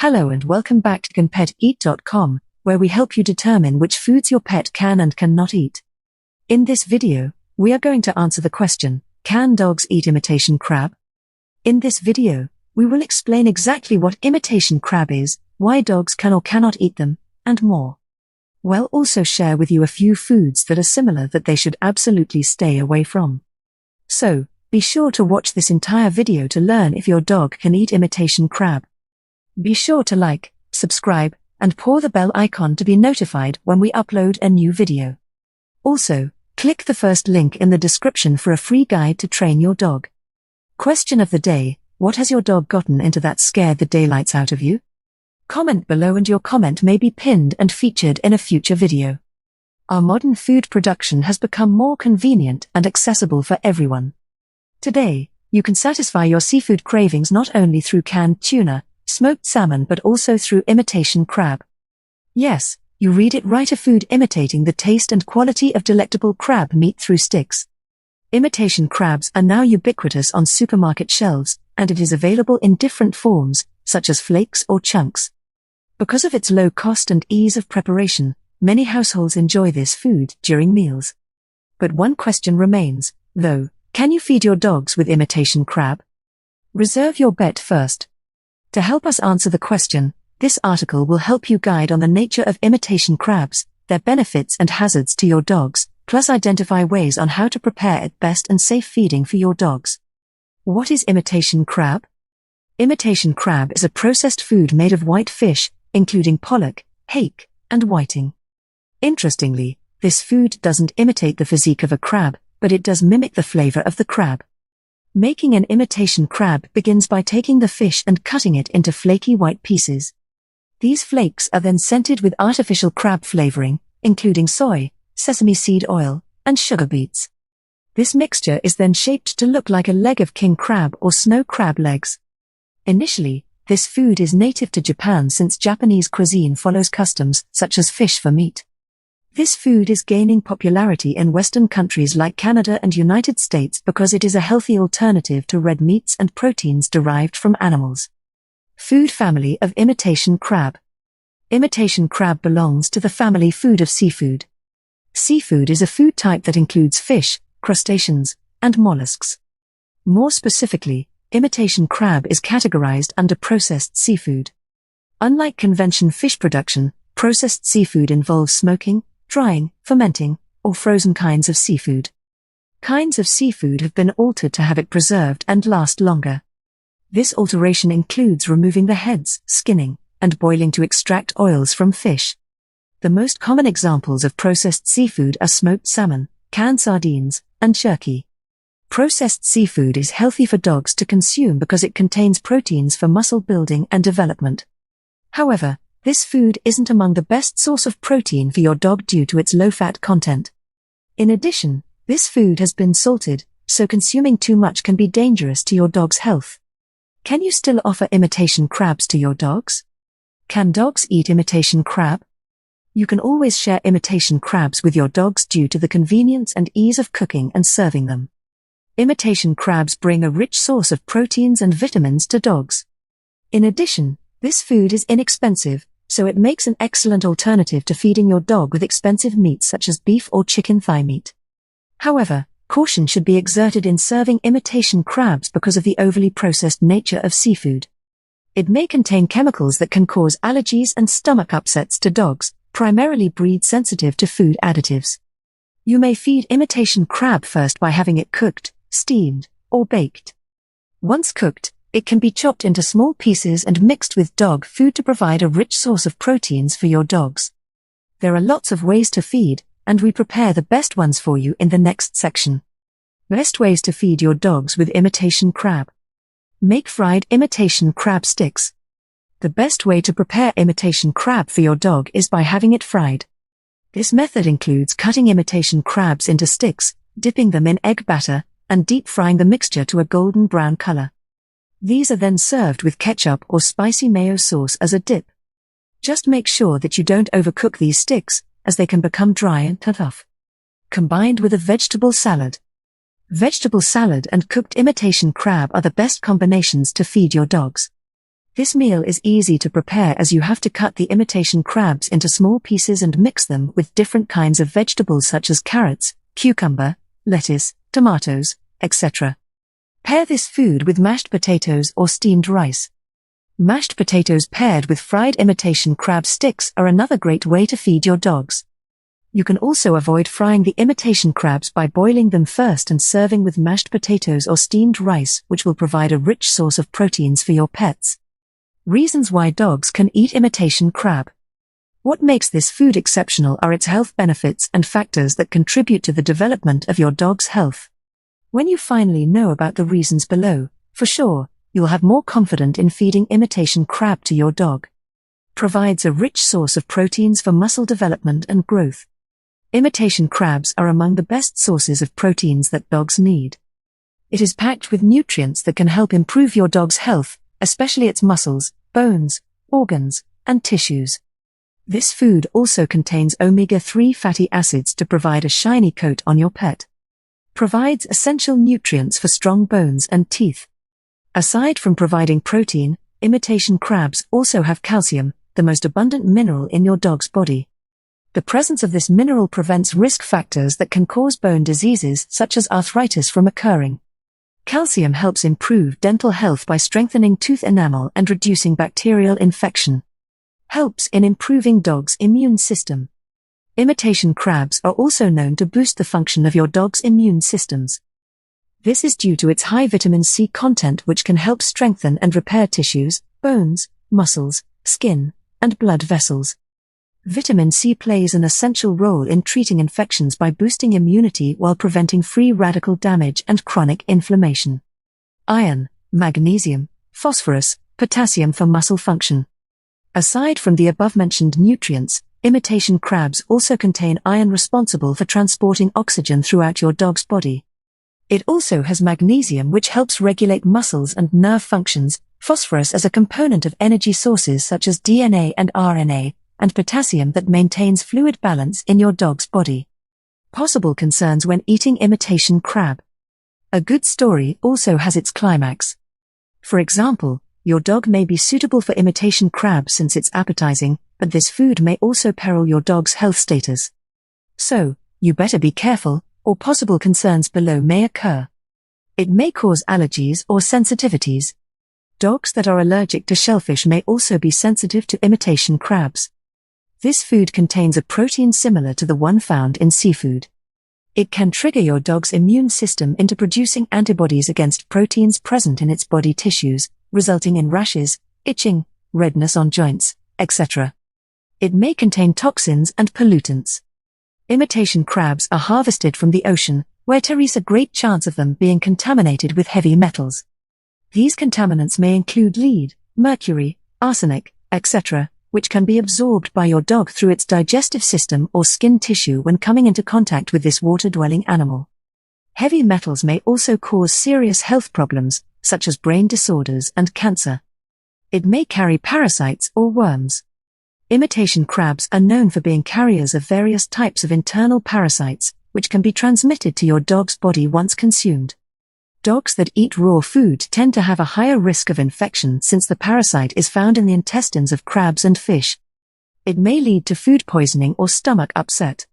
Hello and welcome back to CanPetEat.com, where we help you determine which foods your pet can and cannot eat. In this video, we are going to answer the question, can dogs eat imitation crab? In this video, we will explain exactly what imitation crab is, why dogs can or cannot eat them, and more. We'll also share with you a few foods that are similar that they should absolutely stay away from. So, be sure to watch this entire video to learn if your dog can eat imitation crab. Be sure to like, subscribe, and paw the bell icon to be notified when we upload a new video. Also, click the first link in the description for a free guide to train your dog. Question of the day, what has your dog gotten into that scared the daylights out of you? Comment below and your comment may be pinned and featured in a future video. Our modern food production has become more convenient and accessible for everyone. Today, you can satisfy your seafood cravings not only through canned tuna, smoked salmon but also through imitation crab. Yes, you read it right, a food imitating the taste and quality of delectable crab meat through sticks. Imitation crabs are now ubiquitous on supermarket shelves, and it is available in different forms, such as flakes or chunks. Because of its low cost and ease of preparation, many households enjoy this food during meals. But one question remains, though, can you feed your dogs with imitation crab? Reserve your bet first. To help us answer the question, this article will help you guide on the nature of imitation crabs, their benefits and hazards to your dogs, plus identify ways on how to prepare it best and safe feeding for your dogs. What is imitation crab? Imitation crab is a processed food made of white fish, including pollock, hake, and whiting. Interestingly, this food doesn't imitate the physique of a crab, but it does mimic the flavor of the crab. Making an imitation crab begins by taking the fish and cutting it into flaky white pieces. These flakes are then scented with artificial crab flavoring, including soy, sesame seed oil, and sugar beets. This mixture is then shaped to look like a leg of king crab or snow crab legs. Initially, this food is native to Japan since Japanese cuisine follows customs such as fish for meat. This food is gaining popularity in Western countries like Canada and United States because it is a healthy alternative to red meats and proteins derived from animals. Food family of imitation crab. Imitation crab belongs to the family food of seafood. Seafood is a food type that includes fish, crustaceans, and mollusks. More specifically, imitation crab is categorized under processed seafood. Unlike conventional fish production, processed seafood involves smoking, drying, fermenting, or frozen kinds of seafood. Kinds of seafood have been altered to have it preserved and last longer. This alteration includes removing the heads, skinning, and boiling to extract oils from fish. The most common examples of processed seafood are smoked salmon, canned sardines, and jerky. Processed seafood is healthy for dogs to consume because it contains proteins for muscle building and development. However, this food isn't among the best source of protein for your dog due to its low-fat content. In addition, this food has been salted, so consuming too much can be dangerous to your dog's health. Can you still offer imitation crabs to your dogs? Can dogs eat imitation crab? You can always share imitation crabs with your dogs due to the convenience and ease of cooking and serving them. Imitation crabs bring a rich source of proteins and vitamins to dogs. In addition, this food is inexpensive, so it makes an excellent alternative to feeding your dog with expensive meats such as beef or chicken thigh meat. However, caution should be exerted in serving imitation crabs because of the overly processed nature of seafood. It may contain chemicals that can cause allergies and stomach upsets to dogs, primarily breed sensitive to food additives. You may feed imitation crab first by having it cooked, steamed, or baked. Once cooked, it can be chopped into small pieces and mixed with dog food to provide a rich source of proteins for your dogs. There are lots of ways to feed, and we prepare the best ones for you in the next section. Best ways to feed your dogs with imitation crab. Make fried imitation crab sticks. The best way to prepare imitation crab for your dog is by having it fried. This method includes cutting imitation crabs into sticks, dipping them in egg batter, and deep frying the mixture to a golden brown color. These are then served with ketchup or spicy mayo sauce as a dip. Just make sure that you don't overcook these sticks, as they can become dry and tough. Combined with a vegetable salad. Vegetable salad and cooked imitation crab are the best combinations to feed your dogs. This meal is easy to prepare as you have to cut the imitation crabs into small pieces and mix them with different kinds of vegetables such as carrots, cucumber, lettuce, tomatoes, etc. Pair this food with mashed potatoes or steamed rice. Mashed potatoes paired with fried imitation crab sticks are another great way to feed your dogs. You can also avoid frying the imitation crabs by boiling them first and serving with mashed potatoes or steamed rice, which will provide a rich source of proteins for your pets. Reasons why dogs can eat imitation crab. What makes this food exceptional are its health benefits and factors that contribute to the development of your dog's health. When you finally know about the reasons below, for sure, you'll have more confidence in feeding imitation crab to your dog. Provides a rich source of proteins for muscle development and growth. Imitation crabs are among the best sources of proteins that dogs need. It is packed with nutrients that can help improve your dog's health, especially its muscles, bones, organs, and tissues. This food also contains omega-3 fatty acids to provide a shiny coat on your pet. Provides essential nutrients for strong bones and teeth. Aside from providing protein, imitation crabs also have calcium, the most abundant mineral in your dog's body. The presence of this mineral prevents risk factors that can cause bone diseases such as arthritis from occurring. Calcium helps improve dental health by strengthening tooth enamel and reducing bacterial infection. Helps in improving dogs' immune system. Imitation crabs are also known to boost the function of your dog's immune systems. This is due to its high vitamin C content, which can help strengthen and repair tissues, bones, muscles, skin, and blood vessels. Vitamin C plays an essential role in treating infections by boosting immunity while preventing free radical damage and chronic inflammation. Iron, magnesium, phosphorus, potassium for muscle function. Aside from the above-mentioned nutrients, imitation crabs also contain iron responsible for transporting oxygen throughout your dog's body. It also has magnesium, which helps regulate muscles and nerve functions, phosphorus as a component of energy sources such as DNA and RNA, and potassium that maintains fluid balance in your dog's body. Possible concerns when eating imitation crab. A good story also has its climax. For example, your dog may be suitable for imitation crab since it's appetizing, but this food may also peril your dog's health status. So, you better be careful, or possible concerns below may occur. It may cause allergies or sensitivities. Dogs that are allergic to shellfish may also be sensitive to imitation crabs. This food contains a protein similar to the one found in seafood. It can trigger your dog's immune system into producing antibodies against proteins present in its body tissues, resulting in rashes, itching, redness on joints, etc. It may contain toxins and pollutants. Imitation crabs are harvested from the ocean, where there is a great chance of them being contaminated with heavy metals. These contaminants may include lead, mercury, arsenic, etc., which can be absorbed by your dog through its digestive system or skin tissue when coming into contact with this water-dwelling animal. Heavy metals may also cause serious health problems, such as brain disorders and cancer. It may carry parasites or worms. Imitation crabs are known for being carriers of various types of internal parasites, which can be transmitted to your dog's body once consumed. Dogs that eat raw food tend to have a higher risk of infection since the parasite is found in the intestines of crabs and fish. It may lead to food poisoning or stomach upset.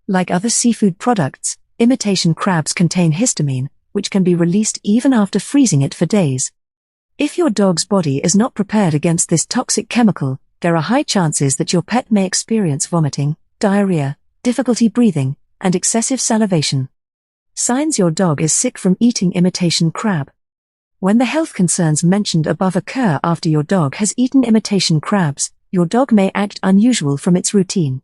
Like other seafood products, imitation crabs contain histamine, which can be released even after freezing it for days. If your dog's body is not prepared against this toxic chemical, there are high chances that your pet may experience vomiting, diarrhea, difficulty breathing, and excessive salivation. Signs your dog is sick from eating imitation crab. When the health concerns mentioned above occur after your dog has eaten imitation crabs, your dog may act unusual from its routine.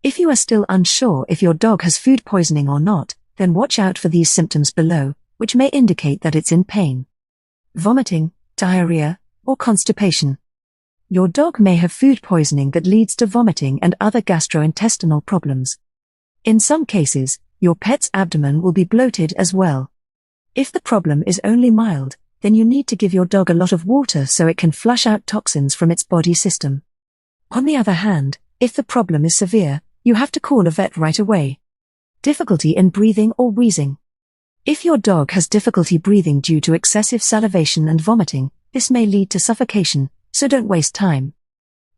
If you are still unsure if your dog has food poisoning or not, then watch out for these symptoms below, which may indicate that it's in pain. Vomiting, diarrhea, or constipation. Your dog may have food poisoning that leads to vomiting and other gastrointestinal problems. In some cases, your pet's abdomen will be bloated as well. If the problem is only mild, then you need to give your dog a lot of water so it can flush out toxins from its body system. On the other hand, if the problem is severe, you have to call a vet right away. Difficulty in breathing or wheezing. If your dog has difficulty breathing due to excessive salivation and vomiting, this may lead to suffocation, so don't waste time.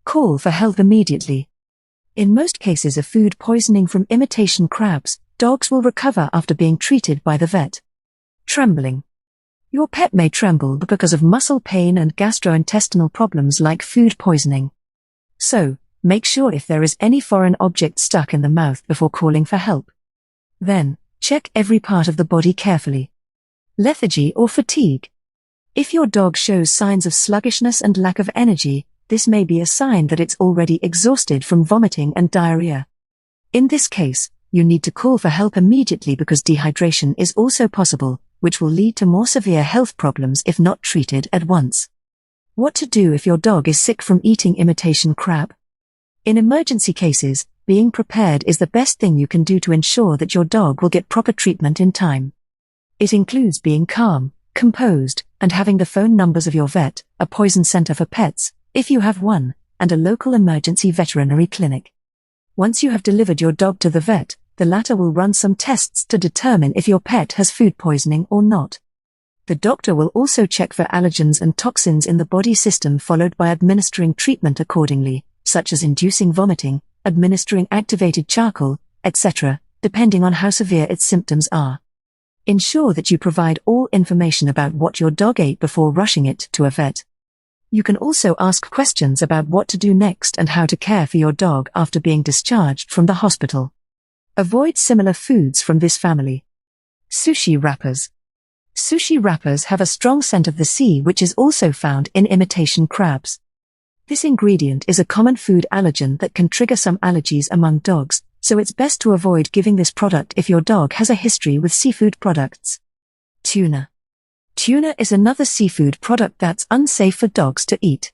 Call for help immediately. In most cases of food poisoning from imitation crabs, dogs will recover after being treated by the vet. Trembling. Your pet may tremble because of muscle pain and gastrointestinal problems like food poisoning. So, make sure if there is any foreign object stuck in the mouth before calling for help. Then, check every part of the body carefully. Lethargy or fatigue. If your dog shows signs of sluggishness and lack of energy, this may be a sign that it's already exhausted from vomiting and diarrhea. In this case, you need to call for help immediately because dehydration is also possible, which will lead to more severe health problems if not treated at once. What to do if your dog is sick from eating imitation crab? In emergency cases, being prepared is the best thing you can do to ensure that your dog will get proper treatment in time. It includes being calm, composed, and having the phone numbers of your vet, a poison center for pets, if you have one, and a local emergency veterinary clinic. Once you have delivered your dog to the vet, the latter will run some tests to determine if your pet has food poisoning or not. The doctor will also check for allergens and toxins in the body system, followed by administering treatment accordingly, such as inducing vomiting, administering activated charcoal, etc., depending on how severe its symptoms are. Ensure that you provide all information about what your dog ate before rushing it to a vet. You can also ask questions about what to do next and how to care for your dog after being discharged from the hospital. Avoid similar foods from this family. Sushi wrappers. Sushi wrappers have a strong scent of the sea, which is also found in imitation crabs. This ingredient is a common food allergen that can trigger some allergies among dogs, so it's best to avoid giving this product if your dog has a history with seafood products. Tuna. Tuna is another seafood product that's unsafe for dogs to eat.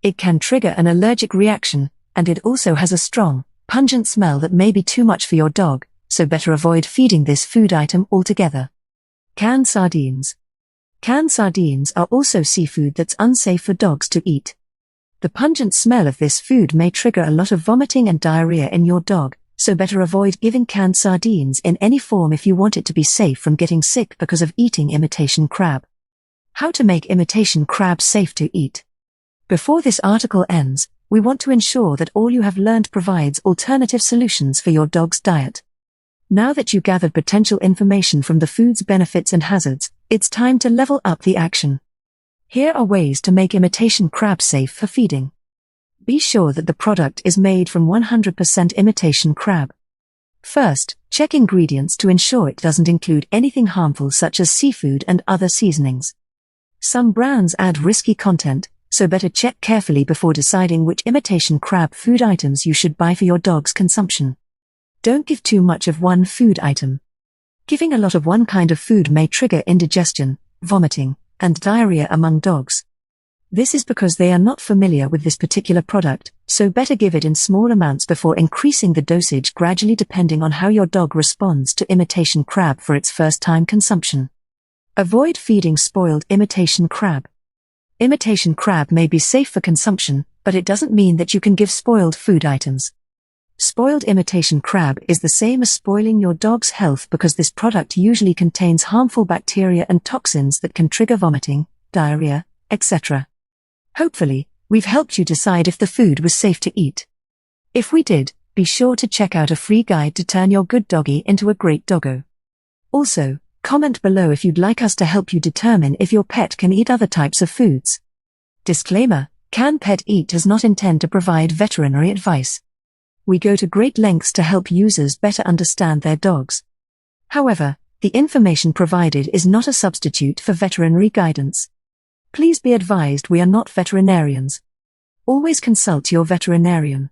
It can trigger an allergic reaction, and it also has a strong, pungent smell that may be too much for your dog, so better avoid feeding this food item altogether. Canned sardines. Canned sardines are also seafood that's unsafe for dogs to eat. The pungent smell of this food may trigger a lot of vomiting and diarrhea in your dog, so better avoid giving canned sardines in any form if you want it to be safe from getting sick because of eating imitation crab. How to make imitation crab safe to eat. Before this article ends, we want to ensure that all you have learned provides alternative solutions for your dog's diet. Now that you gathered potential information from the food's benefits and hazards, it's time to level up the action. Here are ways to make imitation crab safe for feeding. Be sure that the product is made from 100% imitation crab. First, check ingredients to ensure it doesn't include anything harmful such as seafood and other seasonings. Some brands add risky content, so better check carefully before deciding which imitation crab food items you should buy for your dog's consumption. Don't give too much of one food item. Giving a lot of one kind of food may trigger indigestion, vomiting, and diarrhea among dogs. This is because they are not familiar with this particular product, so better give it in small amounts before increasing the dosage gradually depending on how your dog responds to imitation crab for its first-time consumption. Avoid feeding spoiled imitation crab. Imitation crab may be safe for consumption, but it doesn't mean that you can give spoiled food items. Spoiled imitation crab is the same as spoiling your dog's health because this product usually contains harmful bacteria and toxins that can trigger vomiting, diarrhea, etc. Hopefully, we've helped you decide if the food was safe to eat. If we did, be sure to check out a free guide to turn your good doggy into a great doggo. Also, comment below if you'd like us to help you determine if your pet can eat other types of foods. Disclaimer: Can Pet Eat does not intend to provide veterinary advice. We go to great lengths to help users better understand their dogs. However, the information provided is not a substitute for veterinary guidance. Please be advised we are not veterinarians. Always consult your veterinarian.